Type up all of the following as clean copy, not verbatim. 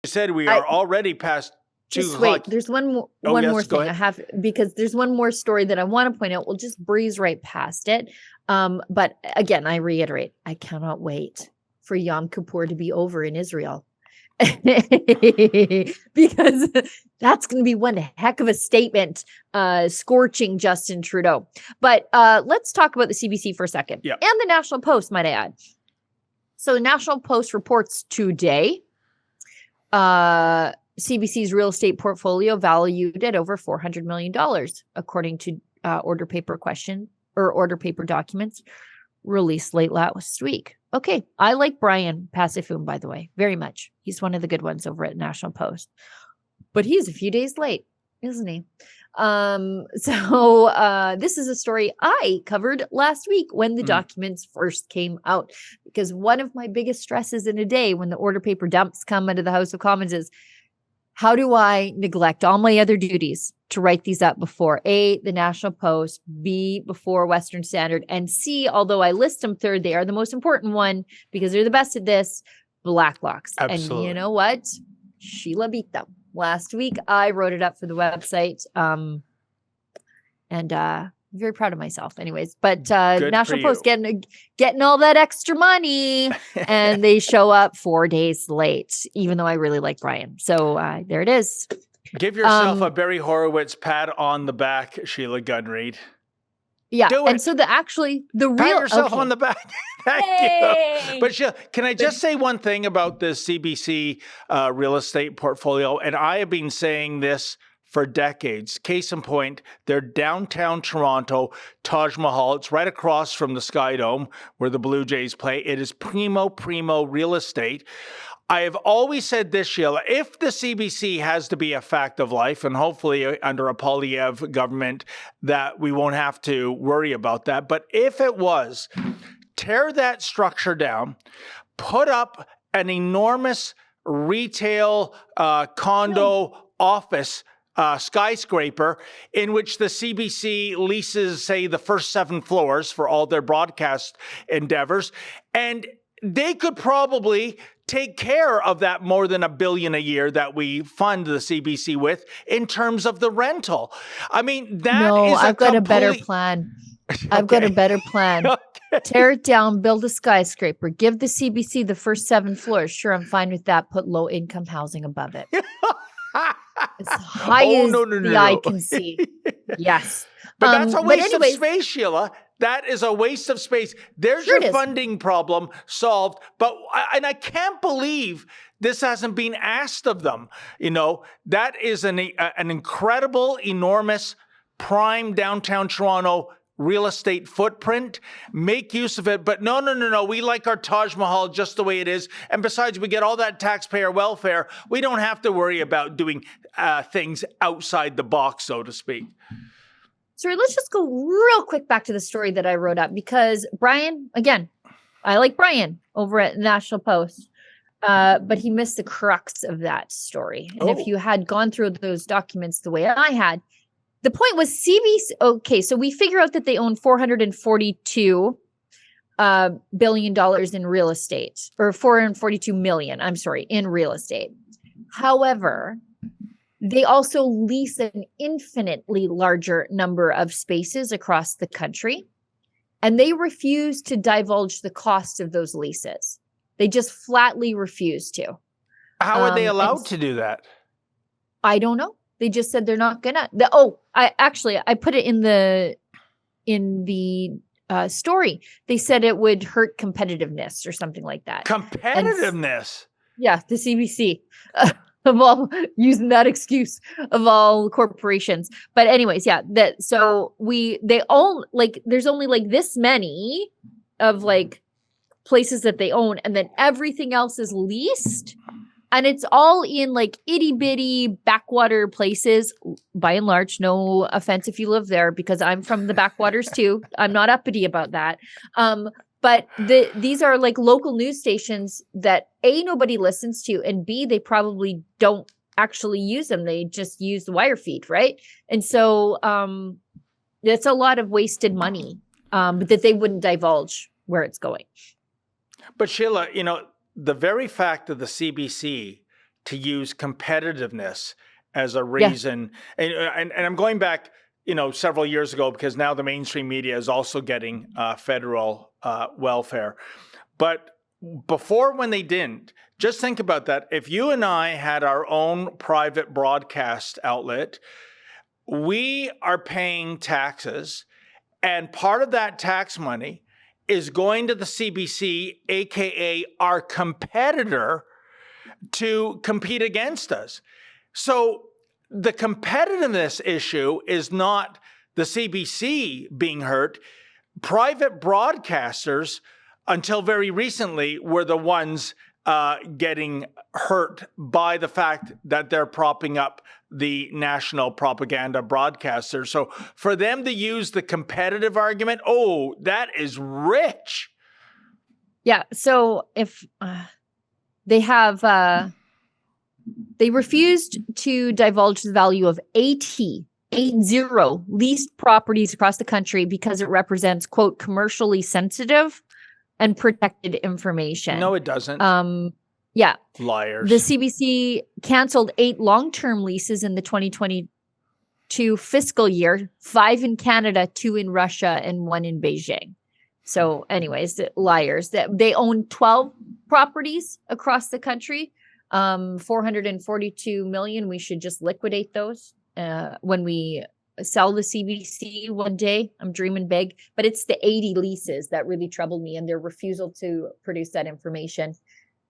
said we are already past 2 Just o'clock. wait. There's one more Go thing ahead. I have, because there's one more story that I want to point out. We'll just breeze right past it. But again, I reiterate, I cannot wait for Yom Kippur to be over in Israel. Because that's going to be one heck of a statement, scorching Justin Trudeau. But let's talk about the CBC for a second. Yep. And the National Post, might I add. So the National Post reports today, CBC's real estate portfolio valued at over $400 million, according to order paper documents released late last week. Okay, I like Brian Pasifun, by the way, very much. He's one of the good ones over at National Post, but he's a few days late, isn't he? This is a story I covered last week when the documents first came out, because one of my biggest stresses in a day when the order paper dumps come into the House of Commons is, how do I neglect all my other duties to write these up before A, the National Post, B, before Western Standard, and C, although I list them third, they are the most important one because they're the best at this, Blacklocks. Absolutely. And you know what? Sheila beat them. Last week, I wrote it up for the website. I'm very proud of myself anyways, but National Post getting all that extra money and they show up 4 days late, even though I really like Brian. So there it is. Give yourself a Barry Horowitz pat on the back, Sheila Gunn Reid. Yeah. Do it. And so pat yourself on the back. Thank you. But Sheila, can I just say one thing about the CBC real estate portfolio? And I have been saying this for decades. Case in point, their downtown Toronto Taj Mahal. It's right across from the Sky Dome where the Blue Jays play. It is primo real estate. I have always said this, Sheila, if the CBC has to be a fact of life, and hopefully under a Poilievre government that we won't have to worry about that, but if it was, tear that structure down, put up an enormous retail condo office skyscraper in which the CBC leases, say, the first 7 floors for all their broadcast endeavors. And they could probably take care of that more than $1 billion a year that we fund the CBC with in terms of the rental. I mean, I've got a better plan. I've got a better plan. Okay. Tear it down, build a skyscraper, give the CBC the first 7 floors. Sure, I'm fine with that. Put low income housing above it. As high as the eye can see. Yes. But that's a waste of space, Sheila. That is a waste of space. There's your funding problem solved. And I can't believe this hasn't been asked of them. You know, that is an incredible, enormous, prime downtown Toronto real estate footprint. Make use of it. But no. We like our Taj Mahal just the way it is. And besides, we get all that taxpayer welfare. We don't have to worry about doing things outside the box, so to speak. Sorry, let's just go real quick back to the story that I wrote up, because Brian, again, I like Brian over at National Post, but he missed the crux of that story. And if you had gone through those documents the way I had, the point was CBC. Okay, so we figure out that they own $442 billion in real estate, or 442 million, I'm sorry, in real estate. However, they also lease an infinitely larger number of spaces across the country, and they refuse to divulge the cost of those leases. They just flatly refuse to. How are they allowed to do that? I don't know. They just said they're not gonna. I put it in the story. They said it would hurt competitiveness or something like that. Competitiveness? Yeah, the CBC. Of all, using that excuse of all corporations. But anyways, yeah, there's only like this many of like places that they own, and then everything else is leased. And it's all in like itty bitty backwater places, by and large. No offense if you live there, because I'm from the backwaters too. I'm not uppity about that. But these are like local news stations that A, nobody listens to, and B, they probably don't actually use them. They just use the wire feed, right? And so that's a lot of wasted money that they wouldn't divulge where it's going. But Sheila, you know, the very fact of the CBC to use competitiveness as a reason. And I'm going back, several years ago, because now the mainstream media is also getting federal welfare. But before, when they didn't, just think about that. If you and I had our own private broadcast outlet, we are paying taxes, and part of that tax money is going to the CBC, aka our competitor, to compete against us. So the competitiveness issue is not the CBC being hurt. Private broadcasters, until very recently, were the ones getting hurt by the fact that they're propping up the national propaganda broadcasters. So for them to use the competitive argument, that is rich. Yeah. So if they refused to divulge the value of 80 leased properties across the country because it represents, quote, commercially sensitive and protected information. No, it doesn't. Yeah. Liars. The CBC canceled 8 long-term leases in the 2022 fiscal year, 5 in Canada, 2 in Russia, and 1 in Beijing. So anyways, liars. They own 12 properties across the country, 442 million. We should just liquidate those when we sell the CBC one day. I'm dreaming big, but it's the 80 leases that really troubled me, and their refusal to produce that information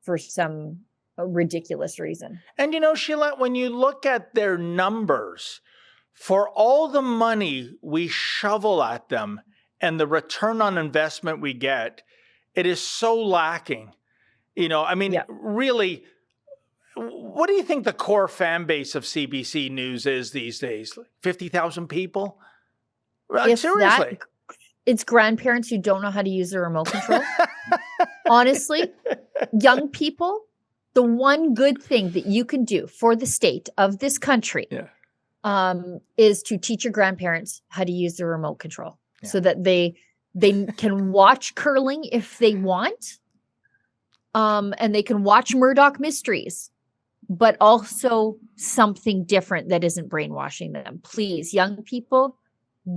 for some ridiculous reason. And Sheila, when you look at their numbers, for all the money we shovel at them and the return on investment we get, it is so lacking. Really, what do you think the core fan base of CBC News is these days? 50,000 people? Seriously. It's grandparents who don't know how to use the remote control. Honestly, young people, the one good thing that you can do for the state of this country is to teach your grandparents how to use the remote control so that they can watch curling if they want, and they can watch Murdoch Mysteries, but also something different that isn't brainwashing them. Please, young people,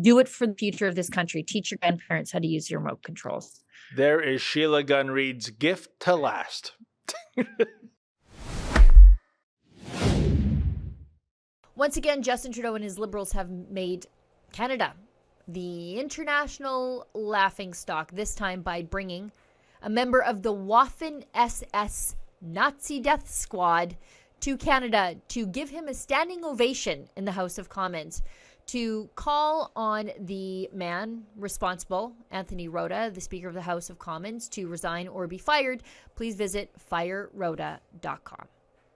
do it for the future of this country. Teach your grandparents how to use your remote controls. There is Sheila Gunn Reid's gift to last. Once again, Justin Trudeau and his Liberals have made Canada the international laughingstock, this time by bringing a member of the Waffen-SS Nazi death squad to Canada to give him a standing ovation in the House of Commons, to call on the man responsible, Anthony Rota, the Speaker of the House of Commons, to resign or be fired. Please visit firerota.com.